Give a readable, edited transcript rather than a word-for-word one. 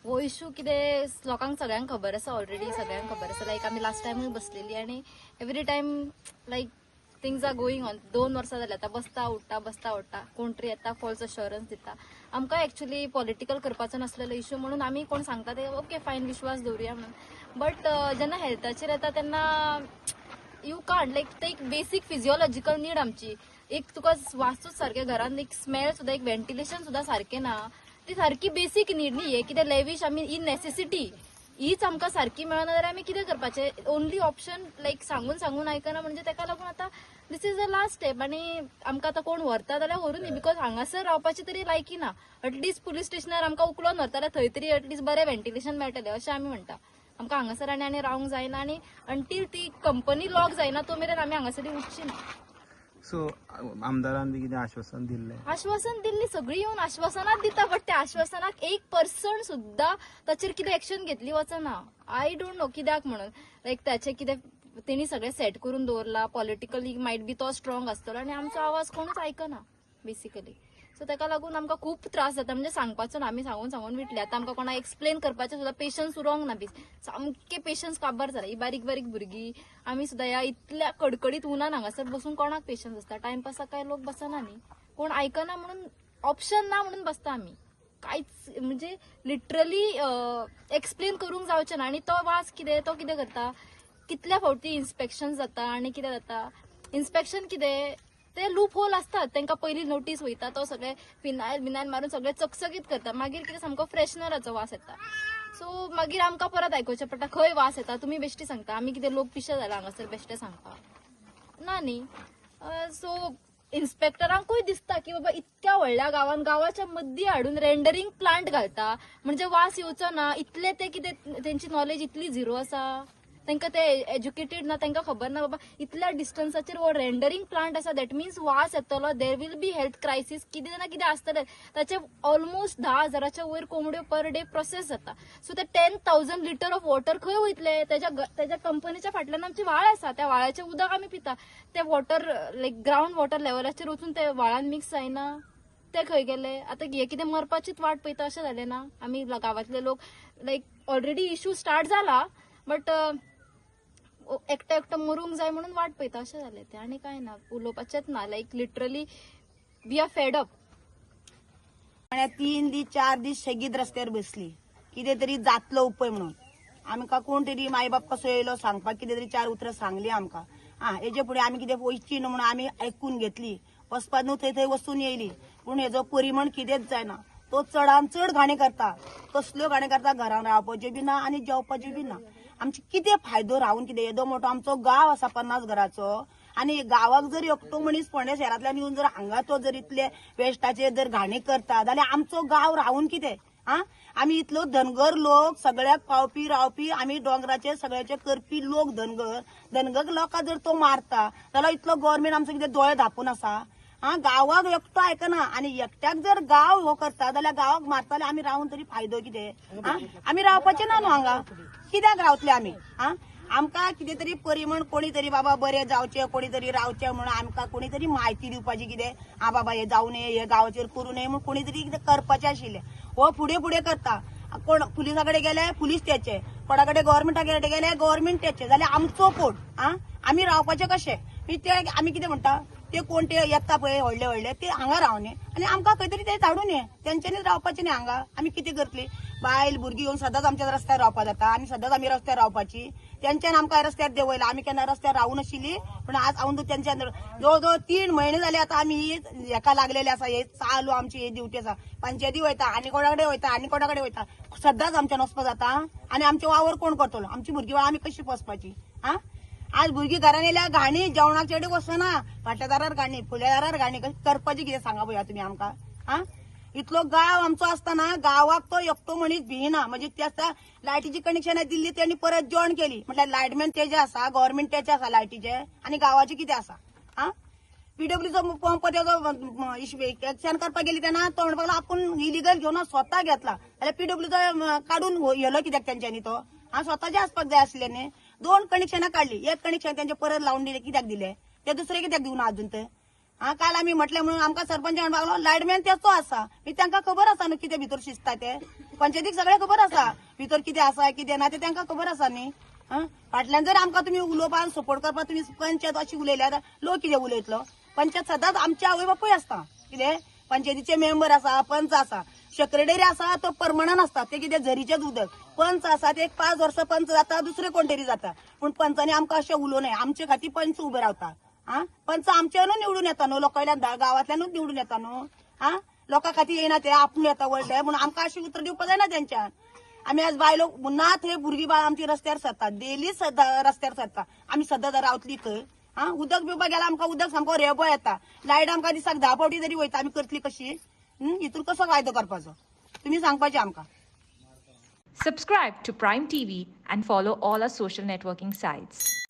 हो इश्यू कितें लोकांक सगळ्यांक खबर आसा ऑलरेडी सगळ्यांक खबर आसा लायक आमी लास्ट टायमूय बसलेली आनी every time like things are going on 2 वर्सां जाली आतां बसता उठता कोण तरी येता फॉल्स अश्युरन्स दिता आमकां एक्चुअली पॉलिटिकल करपाचो नासलेलो इश्यू म्हणून आमी कोण सांगता ते ओके फायन विश्वास दवरुया म्हणून बट जेन्ना हेल्थाचेर येता तेन्ना यू कांट लायक ते एक बेसीक फिजिओलॉजिकल नीड आमची एक तुका वाचूच सारकें घरान एक स्मेल सुद्दां एक व्हेंटिलेशन सुद्दां सारकें ना ती सारकी बेसीक नीड न्ही हे कितें लेविश आमी इन नेसेसिटी हीच आमकां सारकी मेळना जाल्यार आमी कितें करपाचें ओनली ऑप्शन लायक सांगून आयकना म्हणजे ताका लागून आतां दिस इज द लास्ट स्टेप आनी आमकां आतां कोण व्हरता जाल्यार व्हरू न्ही बिकॉज हांगासर रावपाची तरी लायकी ना एटलिस्ट पुलीस स्टेशनार आमकां उखलून व्हरता जाल्यार थंय तरी एटलिस्ट बरें व्हेंटिलेशन मेळटलें अशें आमी म्हणटा आमकां हांगासर आनी रावंक जायना आनी अंटील ती कंपनी लॉक जायना तो मेरेन आमी हांगासर उठची ना सो आमदारान बी कितें आश्वासन दिल्लें आश्वासन दिल्ली सगळी येवन आश्वासनात दिता बट त्या आश्वासनाक 1% सुद्दां ताचेर कितें एक्शन घेतली वचना आय डोंट नो कित्याक म्हणून लायक ताचे कितें तेणी सगळें सेट करून दवरला पॉलिटिकली मायट बी तो स्ट्रॉंग आसतलो आनी आमचो आवाज कोणूच आयकना बेसिकली सो ताका लागून आमकां खूब त्रास जाता म्हणजे सांगपाचो ना आमी सांगून विटले आतां आमकां कोणाक एक्सप्लेन करपाचें सुद्दां पेशन्स उरोंक ना बी सामके पेशन्स काबार जाला ही बारीक भुरगीं आमी सुद्दां ह्या इतल्या कडकडीत उनान हांगासर बसून कोणाक पेशन्स आसता टायमपासाक काय लोक बसना न्ही कोण आयकना म्हणून ऑप्शन ना म्हणून बसता आमी कांयच म्हणजे लिटरली एक्सप्लेन करूंक जावचें ना आनी तो वास कितें तो कितें करता कितल्या फावटी इन्स्पेक्शन जाता आनी कितें जाता इन्स्पेक्शन कितें ते लूप होल असतात तांकां पयली नोटीस वयता तो सगळे फिनायल मारून सगळे चकचकीत करता मागीर कितें सामको फ्रेशनराचो वास येता सो मागीर आमकां परत आयकुचें पडटा खंय वास येता तुमी बेश्टी सांगता आमी कितें लोक पिशे जाला हांगासर बेश्टे सांगपाक ना न्ही सो इन्स्पेक्टरांकूय दिसता की बाबा इतक्या व्हडल्या गांवान गांवाच्या मदीं हाडून रेंडरिंग प्लांट घालता म्हणजे वास येवचो ना इतले ते कितें तेंची नॉलेज इतली झिरो आसा तांकां ते एज्युकेटेड ना तांकां खबर ना बाबा इतल्या डिस्टन्साचेर हो रेंडरिंग प्लांट आसा दॅट मिन्स वास येतलो there will be health crisis कितें ना कितें आसतलें ताचे ऑलमोस्ट 10,000च्या वयर कोंबड्यो पर डे प्रोसेस जाता सो ते 10,000 लिटर ऑफ वॉटर खंय वयतले तेज्या कंपनीच्या फाटल्यान आमची व्हाळ आसा त्या व्हाळाचें उदक आमी पिता ते वॉटर लायक ग्रावंड वॉटर लेवलाचेर वचून ते व्हाळान मिक्स जायना ते खंय गेले आतां हे कितें मरपाचीच वाट पळयता अशें जालें ना आमी गांवांतले लोक लायक ऑलरेडी इश्यू स्टार्ट जाला बट एकटो मरूंक जाय म्हणून वाट पळयता अशें जालें तें आनी कांय ना उलोवपाचेंच ना like literally we are fed up 3 दीस 4 दीस सेगीत रस्त्यार बसली कितें तरी जातलो उपाय म्हणून आमकां कोण तरी माय बाप कसो येयलो सांगपाक कितें तरी 4 उतरां सांगली आमकां हेजे फुडें आमी कितें वचची न्हू म्हणून आमी आयकून घेतली वचपाक न्हू थंय वचून येयली पूण हेजो परिमण कितेंच जायना तो चडान चड घाणी करता कसल्यो घाणी करता घरान रावपाच्यो बी ना आनी जेवपाच्यो बी ना आमचे कितें फायदो रावून कितें येदो मोठो आमचो गांव आसा 50 घराचो आनी गांवाक जर एकटो मनीस फोंड्या शहरांतल्यान येवन जर हांगा तो जर इतले वेस्टाचेर जर घाणी करता जाल्यार आमचो गांव रावून कितें आमी इतलो धनगर लोक सगळ्याक पावपी रावपी आमी डोंगराचे सगळ्याचे करपी लोक धनगर लोकांक जर तो मारता जाल्यार इतलो गव्हर्नमेंट आमचो कितें दोळे धापून आसा गांवाक एकटो आयकना आनी एकट्याक जर गांव हो करता जाल्यार गांवाक मारता जाल्यार आमी रावून तरी फायदो कितें आमी रावपाचें ना न्हू हांगा कित्याक रावतले आमी आमकां कितें तरी परिमण कोणी तरी बाबा बरें जावचें कोणी तरी रावचें म्हणून आमकां कोणी तरी म्हायती दिवपाची कितें बाबा हे जावं नये हे गांवाचेर करूं नये म्हूण कोणी तरी कितें करपाचें आशिल्लें हो फुडें करता कोण पुलिसा कडेन गेले पुलीस तेचे कोणा कडेन गव्हर्नमेंटा कडेन गेले गव्हर्नमेंट तेचे जाल्यार आमचो कोण आमी रावपाचें कशें ते आमी कितें म्हणटा ते कोण ते येता पळय व्हडले ते हांगा रावने आनी आमकां खंय तरी ते धाडून ये तेंच्यांनीच रावपाचें न्ही हांगा आमी कितें करतली बायल भुरगीं येवन सदांच आमच्या रस्त्यार रावपा जाता आनी सदांच आमी रस्त्यार रावपाची तेंच्यान आमकां रस्त्यार देवयला आमी केन्ना रस्त्यार रावूं नाशिल्ली पूण आज हांव तेंच्यान जवळ जवळ 3 म्हयने जाले आतां आमी हेका लागलेले आसा हे चालू आमची हे ड्युटी आसा पंचायती वयता आनी कोणा कडेन वयता सदांच आमच्यान वचपा जाता आनी आमचे वावर कोण करतलो आमची भुरगीं आमी कशी पोसपाची आज भुरगीं घरान येयल्या घाणी जेवणाक चेडूक वचना फाटल्या दारार घाणी फुडल्या दारार घाणी कशी करपाची कितें सांगा पळया तुमी आमकां इतलो गांव आमचो आसतना गांवाक तो एकटो मनीस भिना म्हणजे ते आसता लायटीची कनेक्शनां दिल्ली तेणी परत जॉइन केली म्हटल्यार लायटमॅन तेजे आसा गव्हर्नमेंट तेचे आसा लायटीचे आनी गांवाचे कितें आसा पीडब्ल्यूचो पंप तेजो एक्शन करपाक गेली तेन्ना तो म्हणपाक लागलो आपूण इलिगल घेवन स्वता घेतला जाल्यार पीडब्ल्यूचो काडून येलो कित्याक तेंच्यांनी तो स्वताचे आसपाक जाय आसले न्ही 2 कनेक्शनां काडली एक कनेक्शन तेंचे परत लावन दिले कित्याक दिले ते दुसरे कित्याक दिवना अजून ते हा काल आम्ही म्हटले म्हणून आमका सरपंचान मागलो लायटमॅन त्याचो असा मी तांकां खबर आसा न्हू कितें भितर शिजता ते पंचायतीक सगळे खबर आसा भितर कितें आसा कितें ना ते तांकां खबर आसा न्ही फाटल्यान जर आमकां तुम्ही उलोवपाक सपोर्ट करपाक तुम्ही पंचायत अशी उलयल्यार लोक कितें उलयतलो पंचायत सदांच आमचे आवय बापूय आसता कितें पंचायतीचे मेंबर आसा पंच आसा सेक्रेटरी आसा तो परमनंट आसता ते कितें झरीचेच उदक पंच आसा ते 5 वर्सां पंच जाता दुसरे कोण तरी जाता पूण पंचांनी आमकां अशें उलोवं नये आमचे खातीर पंच उबे रावता पंच आमच्यानूच निवडून येता न्हू लोकांतल्यान गांवांतल्यानूच निवडून येता न्हू लोकां खातीर येयना ते आपूण येता वळटे म्हणून आमकां अशी उतर दिवपाक जायना तेंच्यान आमी आज बायलो ना थंय भुरगीं बाळ आमची रस्त्यार सरता डेली रस्त्यार सरता आमी सद्दां रावतली थंय उदक पिवपाक गेल्यार आमकां उदक सामको रेबो येता लायट आमकां दिसाक 10 फावटी जरी वयता आमी करतली कशी हितून कसो कायदो करपाचो तुमी सांगपाचें आमकां Subscribe to Prime TV and follow all our social networking sites.